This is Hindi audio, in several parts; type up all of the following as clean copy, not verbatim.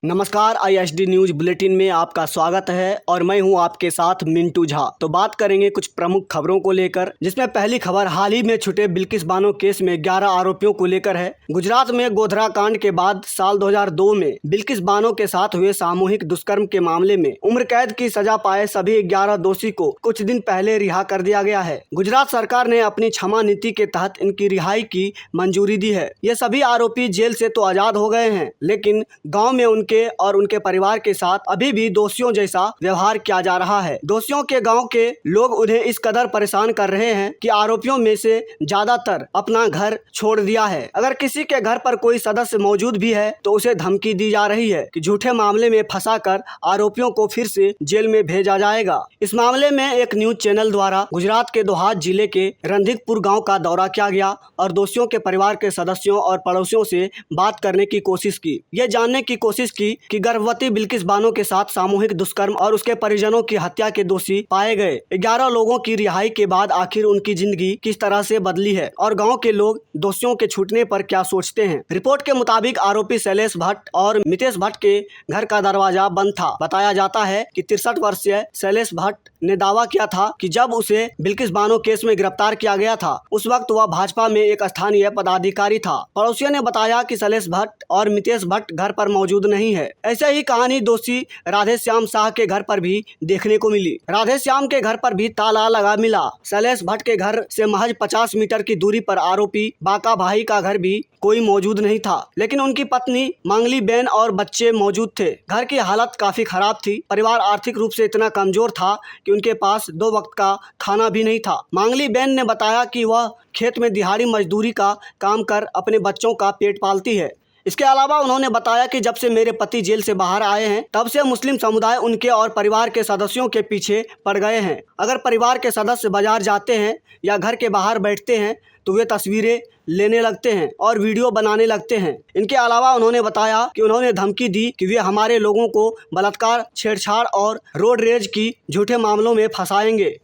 नमस्कार, ISD न्यूज बुलेटिन में आपका स्वागत है और मैं हूं आपके साथ मिंटू झा। तो बात करेंगे कुछ प्रमुख खबरों को लेकर, जिसमें पहली खबर हाल ही में छूटे बिल्किस बानो केस में 11 आरोपियों को लेकर है। गुजरात में गोधरा कांड के बाद साल 2002 में बिल्किस बानो के साथ हुए सामूहिक दुष्कर्म के मामले में उम्र कैद की सजा पाए सभी 11 दोषी को कुछ दिन पहले रिहा कर दिया गया है। गुजरात सरकार ने अपनी क्षमा नीति के तहत इनकी रिहाई की मंजूरी दी है। ये सभी आरोपी जेल से तो आजाद हो गए हैं, लेकिन गाँव में उनके और उनके परिवार के साथ अभी भी दोषियों जैसा व्यवहार किया जा रहा है। दोषियों के गांव के लोग उन्हें इस कदर परेशान कर रहे हैं कि आरोपियों में से ज्यादातर अपना घर छोड़ दिया है। अगर किसी के घर पर कोई सदस्य मौजूद भी है तो उसे धमकी दी जा रही है कि झूठे मामले में फंसाकर आरोपियों को फिर से जेल में भेजा जाएगा। इस मामले में एक न्यूज चैनल द्वारा गुजरात के दोहात जिले के रंधिकपुर गाँव का दौरा किया गया और दोषियों के परिवार के सदस्यों और पड़ोसियों से बात करने की कोशिश की। ये जानने की कोशिश की कि गर्भवती बिल्किस बानो के साथ सामूहिक दुष्कर्म और उसके परिजनों की हत्या के दोषी पाए गए 11 लोगों की रिहाई के बाद आखिर उनकी जिंदगी किस तरह से बदली है और गांव के लोग दोषियों के छूटने पर क्या सोचते हैं। रिपोर्ट के मुताबिक आरोपी शैलेश भट्ट और मितेश भट्ट के घर का दरवाजा बंद था। बताया जाता है कि 63 वर्षीय शैलेश भट्ट ने दावा किया था कि जब उसे बिल्किस बानो केस में गिरफ्तार किया गया था उस वक्त वह भाजपा में एक स्थानीय पदाधिकारी था। पड़ोसियों ने बताया कि शैलेश भट्ट और मितेश भट्ट घर पर मौजूद नहीं है। ऐसे ही कहानी दोषी राधे श्याम शाह के घर पर भी देखने को मिली। राधे श्याम के घर पर भी ताला लगा मिला। शैलेश भट्ट के घर से महज 50 मीटर की दूरी पर आरोपी बाका भाई का घर भी कोई मौजूद नहीं था, लेकिन उनकी पत्नी मांगली बेन और बच्चे मौजूद थे। घर की हालत काफी खराब थी। परिवार आर्थिक रूप से इतना कमजोर था कि उनके पास 2 वक्त का खाना भी नहीं था। मांगली बेन ने बताया कि वह खेत में दिहाड़ी मजदूरी का काम कर अपने बच्चों का पेट पालती है। इसके अलावा उन्होंने बताया कि जब से मेरे पति जेल से बाहर आए हैं तब से मुस्लिम समुदाय उनके और परिवार के सदस्यों के पीछे पड़ गए हैं। अगर परिवार के सदस्य बाजार जाते हैं या घर के बाहर बैठते हैं तो वे तस्वीरें लेने लगते हैं और वीडियो बनाने लगते हैं। इनके अलावा उन्होंने बताया कि उन्होंने धमकी दी कि वे हमारे लोगों को बलात्कार, छेड़छाड़ और रोड रेज की झूठे मामलों में फंसाएंगे।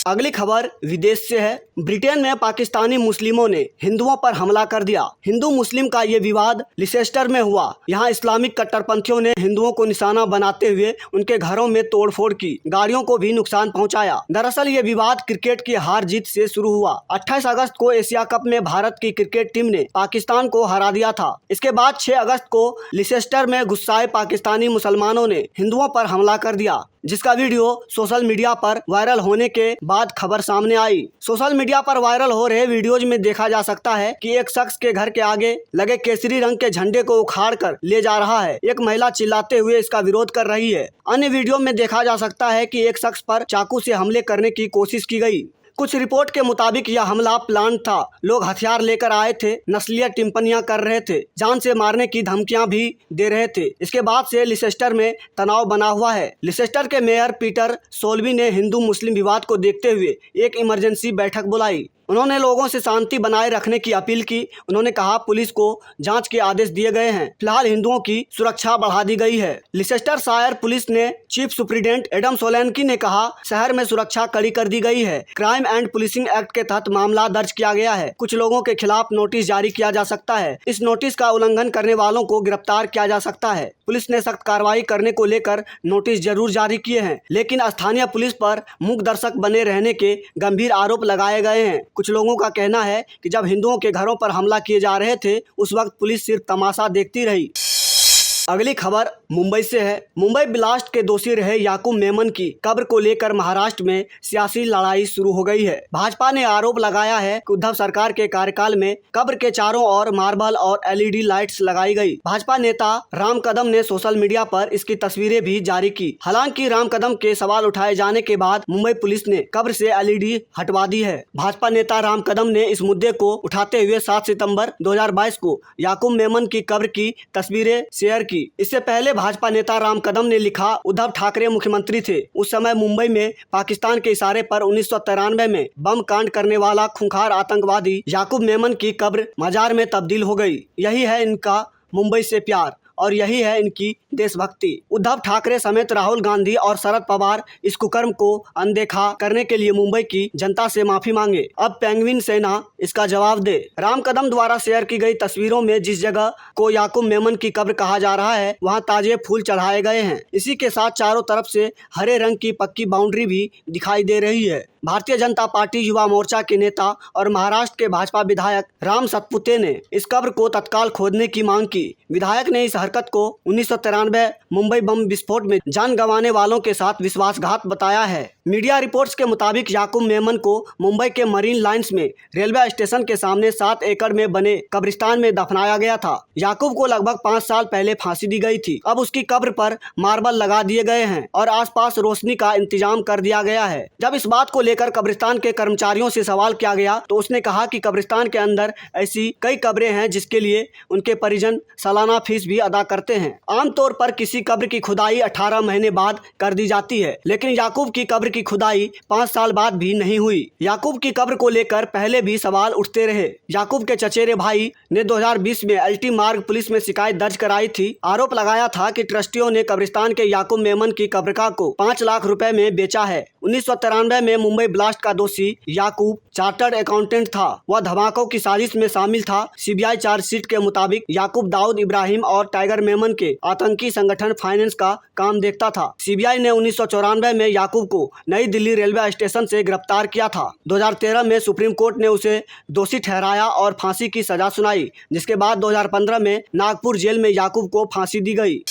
अगली खबर विदेश से है। ब्रिटेन में पाकिस्तानी मुस्लिमों ने हिंदुओं पर हमला कर दिया। हिंदू मुस्लिम का ये विवाद लिसेस्टर में हुआ। यहाँ इस्लामिक कट्टरपंथियों ने हिंदुओं को निशाना बनाते हुए उनके घरों में तोड़फोड़ की, गाड़ियों को भी नुकसान पहुंचाया। दरअसल ये विवाद क्रिकेट की हार जीत से शुरू हुआ। 28 अगस्त को एशिया कप में भारत की क्रिकेट टीम ने पाकिस्तान को हरा दिया था। इसके बाद 6 अगस्त को लिसेस्टर में गुस्साए पाकिस्तानी मुसलमानों ने हिंदुओं पर हमला कर दिया, जिसका वीडियो सोशल मीडिया पर वायरल होने के बाद खबर सामने आई। सोशल मीडिया पर वायरल हो रहे वीडियोज में देखा जा सकता है कि एक शख्स के घर के आगे लगे केसरी रंग के झंडे को उखाड़ कर ले जा रहा है। एक महिला चिल्लाते हुए इसका विरोध कर रही है। अन्य वीडियो में देखा जा सकता है कि एक शख्स पर चाकू से हमले करने की कोशिश की गई। कुछ रिपोर्ट के मुताबिक यह हमला प्लान था। लोग हथियार लेकर आए थे, नस्लीय टिप्पणियां कर रहे थे, जान से मारने की धमकियां भी दे रहे थे। इसके बाद से लिसेस्टर में तनाव बना हुआ है। लिसेस्टर के मेयर पीटर सोल्बी ने हिंदू मुस्लिम विवाद को देखते हुए एक इमरजेंसी बैठक बुलाई। उन्होंने लोगों से शांति बनाए रखने की अपील की। उन्होंने कहा पुलिस को जांच के आदेश दिए गए हैं। फिलहाल हिंदुओं की सुरक्षा बढ़ा दी गई है। लिसेस्टर शायर पुलिस ने चीफ सुप्रिटेंडेंट एडम सोलैनकी ने कहा शहर में सुरक्षा कड़ी कर दी गई है। क्राइम एंड पुलिसिंग एक्ट के तहत मामला दर्ज किया गया है। कुछ लोगों के खिलाफ नोटिस जारी किया जा सकता है। इस नोटिस का उल्लंघन करने वालों को गिरफ्तार किया जा सकता है। पुलिस ने सख्त कार्रवाई करने को लेकर नोटिस जरूर जारी किए हैं, लेकिन स्थानीय पुलिस पर मूक दर्शक बने रहने के गंभीर आरोप लगाए गए हैं। कुछ लोगों का कहना है कि जब हिंदुओं के घरों पर हमला किए जा रहे थे उस वक्त पुलिस सिर्फ तमाशा देखती रही। अगली खबर मुंबई से है। मुंबई ब्लास्ट के दोषी रहे याकूब मेमन की कब्र को लेकर महाराष्ट्र में सियासी लड़ाई शुरू हो गई है। भाजपा ने आरोप लगाया है कि उद्धव सरकार के कार्यकाल में कब्र के चारों ओर मार्बल और LED लाइट्स लगाई गई। भाजपा नेता राम कदम ने सोशल मीडिया पर इसकी तस्वीरें भी जारी की। हालांकि राम कदम के सवाल उठाए जाने के बाद मुंबई पुलिस ने कब्र से LED हटवा दी है। भाजपा नेता राम कदम ने इस मुद्दे को उठाते हुए 7 सितम्बर 2022 को याकूब मेमन की कब्र की तस्वीरें शेयर की। इससे पहले भाजपा नेता राम कदम ने लिखा उद्धव ठाकरे मुख्यमंत्री थे। उस समय मुंबई में पाकिस्तान के इशारे पर 1993 में बम कांड करने वाला खूंखार आतंकवादी याकूब मेमन की कब्र मजार में तब्दील हो गई। यही है इनका मुंबई से प्यार। और यही है इनकी देशभक्ति। उद्धव ठाकरे समेत राहुल गांधी और शरद पवार इस कुकर्म को अनदेखा करने के लिए मुंबई की जनता से माफी मांगे। अब पेंगुइन सेना इसका जवाब दे। राम कदम द्वारा शेयर की गई तस्वीरों में जिस जगह को याकूब मेमन की कब्र कहा जा रहा है, वहां ताजे फूल चढ़ाए गए हैं। इसी के साथ चारों तरफ से हरे रंग की पक्की बाउंड्री भी दिखाई दे रही है। भारतीय जनता पार्टी युवा मोर्चा के नेता और महाराष्ट्र के भाजपा विधायक राम सतपुते ने इस कब्र को तत्काल खोदने की मांग की। विधायक ने इस हरकत को 1993 मुंबई बम विस्फोट में जान गंवाने वालों के साथ विश्वासघात बताया है। मीडिया रिपोर्ट्स के मुताबिक याकूब मेमन को मुंबई के मरीन लाइन्स में रेलवे स्टेशन के सामने 7 एकड़ में बने कब्रिस्तान में दफनाया गया था। याकूब को लगभग 5 साल पहले फांसी दी गई थी। अब उसकी कब्र पर मार्बल लगा दिए गए हैं और आसपास रोशनी का इंतजाम कर दिया गया है। जब इस बात को लेकर कब्रिस्तान के कर्मचारियों से सवाल किया गया तो उसने कहा कि कब्रिस्तान के अंदर ऐसी कई कब्रें हैं जिसके लिए उनके परिजन सालाना फीस भी अदा करते हैं। आमतौर पर किसी कब्र की खुदाई 18 महीने बाद कर दी जाती है, लेकिन याकूब की कब्र की खुदाई 5 साल बाद भी नहीं हुई। याकूब की कब्र को लेकर पहले भी सवाल उठते रहे। याकूब के चचेरे भाई ने 2020 में एलटी मार्ग पुलिस में शिकायत दर्ज कराई थी। आरोप लगाया था कि ट्रस्टियों ने कब्रिस्तान के याकूब मेमन की कब्रिका को 5 लाख रुपए में बेचा है। 1993 में मुंबई ब्लास्ट का दोषी याकूब चार्टर्ड अकाउंटेंट था। वह धमाकों की साजिश में शामिल था। सीबीआई चार्जशीट के मुताबिक याकूब दाऊद इब्राहिम और टाइगर मेमन के आतंकी संगठन फाइनेंस का काम देखता था। सीबीआई ने 1994 में याकूब को नई दिल्ली रेलवे स्टेशन से गिरफ्तार किया था। 2013 में सुप्रीम कोर्ट ने उसे दोषी ठहराया और फांसी की सजा सुनाई, जिसके बाद 2015 में नागपुर जेल में याकूब को फांसी दी गई।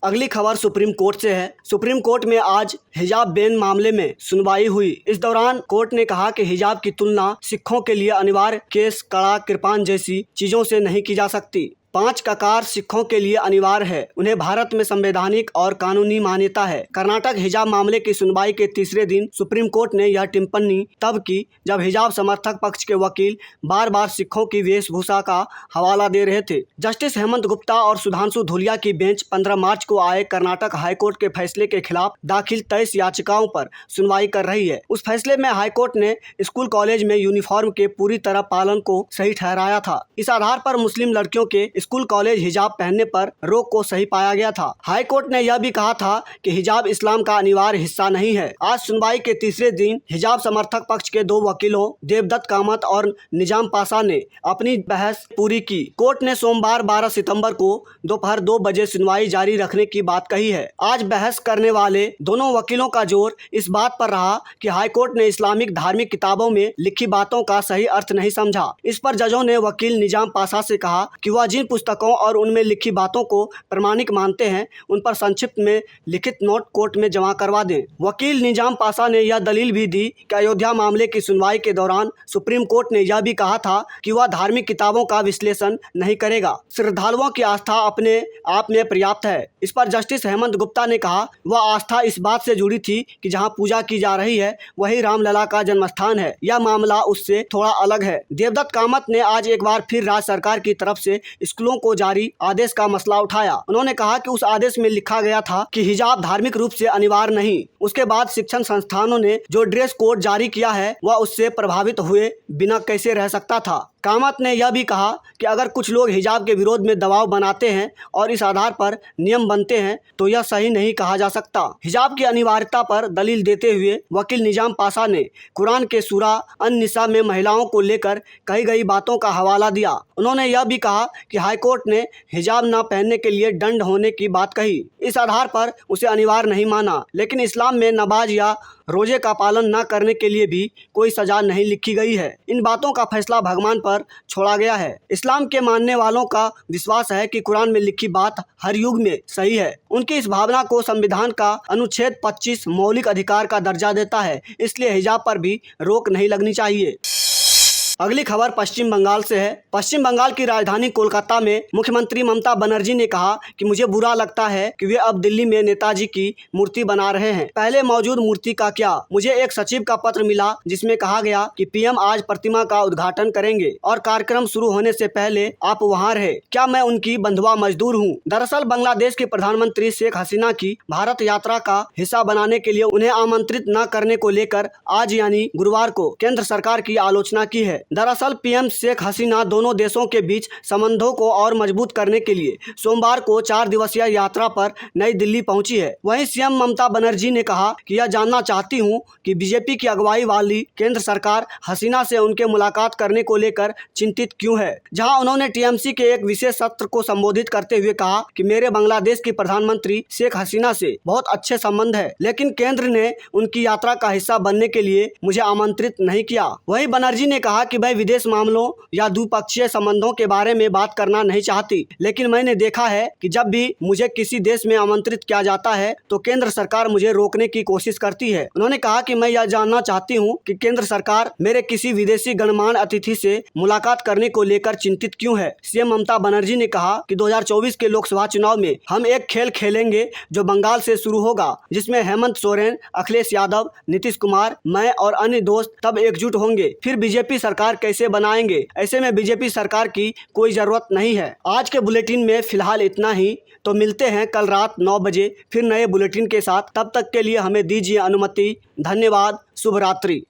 अगली खबर सुप्रीम कोर्ट से है। सुप्रीम कोर्ट में आज हिजाब बैन मामले में सुनवाई हुई। इस दौरान कोर्ट ने कहा कि हिजाब की तुलना सिखों के लिए अनिवार्य केस, कड़ा, कृपान जैसी चीजों से नहीं की जा सकती। 5 ककार सिखों के लिए अनिवार्य है। उन्हें भारत में संवैधानिक और कानूनी मान्यता है। कर्नाटक हिजाब मामले की सुनवाई के तीसरे दिन सुप्रीम कोर्ट ने यह टिप्पणी तब की जब हिजाब समर्थक पक्ष के वकील बार बार सिखों की वेशभूषा का हवाला दे रहे थे। जस्टिस हेमंत गुप्ता और सुधांशु धूलिया की बेंच 15 मार्च को आए कर्नाटक हाईकोर्ट के फैसले के खिलाफ दाखिल 23 याचिकाओं पर सुनवाई कर रही है। उस फैसले में हाईकोर्ट ने स्कूल कॉलेज में यूनिफॉर्म के पूरी तरह पालन को सही ठहराया था। इस आधार पर मुस्लिम लड़कियों के स्कूल कॉलेज हिजाब पहनने पर रोक को सही पाया गया था। हाई कोर्ट ने यह भी कहा था कि हिजाब इस्लाम का अनिवार्य हिस्सा नहीं है। आज सुनवाई के तीसरे दिन हिजाब समर्थक पक्ष के 2 वकीलों देवदत्त कामत और निजाम पाशा ने अपनी बहस पूरी की। कोर्ट ने सोमवार 12 सितंबर को दोपहर 2 बजे सुनवाई जारी रखने की बात कही है। आज बहस करने वाले दोनों वकीलों का जोर इस बात पर रहा कि हाईकोर्ट ने इस्लामिक धार्मिक किताबों में लिखी बातों का सही अर्थ नहीं समझा। इस पर जजों ने वकील निजाम पाशा से कहा कि वह जिन पुस्तकों और उनमें लिखी बातों को प्रमाणिक मानते हैं उन पर संक्षिप्त में लिखित नोट कोर्ट में जमा करवा दें। वकील निजाम पाशा ने यह दलील भी दी कि अयोध्या मामले की सुनवाई के दौरान सुप्रीम कोर्ट ने यह भी कहा था कि वह धार्मिक किताबों का विश्लेषण नहीं करेगा। श्रद्धालुओं की आस्था अपने आप में पर्याप्त है। इस पर जस्टिस हेमंत गुप्ता ने कहा वह आस्था इस बात से जुड़ी थी कि जहां पूजा की जा रही है वही रामलला का जन्मस्थान है। यह मामला उससे थोड़ा अलग है। देवदत्त कामत ने आज एक बार फिर राज्य सरकार की तरफ से स्कूलों को जारी आदेश का मसला उठाया। उन्होंने कहा कि उस आदेश में लिखा गया था कि हिजाब धार्मिक रूप से अनिवार्य नहीं। उसके बाद शिक्षण संस्थानों ने जो ड्रेस कोड जारी किया है वह उससे प्रभावित हुए बिना कैसे रह सकता था। कामत ने यह भी कहा कि अगर कुछ लोग हिजाब के विरोध में दबाव बनाते हैं और इस आधार पर नियम बनते हैं तो यह सही नहीं कहा जा सकता। हिजाब की अनिवार्यता पर दलील देते हुए वकील निजाम पाशा ने कुरान के सूरा अन-निसा में महिलाओं को लेकर कही गई बातों का हवाला दिया। उन्होंने यह भी कहा कि हाईकोर्ट ने हिजाब न पहनने के लिए दंड होने की बात कही। इस आधार पर उसे अनिवार्य नहीं माना, लेकिन इस्लाम में नमाज या रोजे का पालन न करने के लिए भी कोई सजा नहीं लिखी गई है। इन बातों का फैसला भगवान पर छोड़ा गया है। इस्लाम के मानने वालों का विश्वास है कि कुरान में लिखी बात हर युग में सही है। उनकी इस भावना को संविधान का अनुच्छेद 25 मौलिक अधिकार का दर्जा देता है, इसलिए हिजाब पर भी रोक नहीं लगनी चाहिए। अगली खबर पश्चिम बंगाल से है। पश्चिम बंगाल की राजधानी कोलकाता में मुख्यमंत्री ममता बनर्जी ने कहा कि मुझे बुरा लगता है कि वे अब दिल्ली में नेताजी की मूर्ति बना रहे हैं। पहले मौजूद मूर्ति का क्या? मुझे एक सचिव का पत्र मिला जिसमें कहा गया कि पीएम आज प्रतिमा का उद्घाटन करेंगे और कार्यक्रम शुरू होने से पहले आप वहाँ रहे। क्या मैं उनकी बंधुआ मजदूर हूँ? दरअसल बांग्लादेश के प्रधानमंत्री शेख हसीना की भारत यात्रा का हिस्सा बनाने के लिए उन्हें आमंत्रित न करने को लेकर आज यानी गुरुवार को केंद्र सरकार की आलोचना की है। दरअसल पीएम शेख हसीना दोनों देशों के बीच संबंधों को और मजबूत करने के लिए सोमवार को 4 दिवसीय यात्रा पर नई दिल्ली पहुंची है। वहीं सीएम ममता बनर्जी ने कहा कि यह जानना चाहती हूं कि बीजेपी की अगुवाई वाली केंद्र सरकार हसीना से उनके मुलाकात करने को लेकर चिंतित क्यों है। जहां उन्होंने टीएमसी के एक विशेष सत्र को संबोधित करते हुए कहा कि मेरे बांग्लादेश की प्रधानमंत्री शेख हसीना से बहुत अच्छे संबंध है, लेकिन केंद्र ने उनकी यात्रा का हिस्सा बनने के लिए मुझे आमंत्रित नहीं किया। वहीं बनर्जी ने कहा कि मैं विदेश मामलों या द्विपक्षीय संबंधों के बारे में बात करना नहीं चाहती, लेकिन मैंने देखा है कि जब भी मुझे किसी देश में आमंत्रित किया जाता है तो केंद्र सरकार मुझे रोकने की कोशिश करती है। उन्होंने कहा कि मैं यह जानना चाहती हूं कि केंद्र सरकार मेरे किसी विदेशी गणमान्य अतिथि से मुलाकात करने को लेकर चिंतित क्यों है। सीएम ममता बनर्जी ने कहा कि 2024 के लोकसभा चुनाव में हम एक खेल खेलेंगे जो बंगाल से शुरू होगा, जिसमें हेमंत सोरेन, अखिलेश यादव, नीतीश कुमार, मैं और अन्य दोस्त तब एकजुट होंगे। फिर बीजेपी सरकार कैसे बनाएंगे। ऐसे में बीजेपी सरकार की कोई जरूरत नहीं है। आज के बुलेटिन में फिलहाल इतना ही। तो मिलते हैं कल रात 9 बजे फिर नए बुलेटिन के साथ। तब तक के लिए हमें दीजिए अनुमति। धन्यवाद। शुभ रात्रि।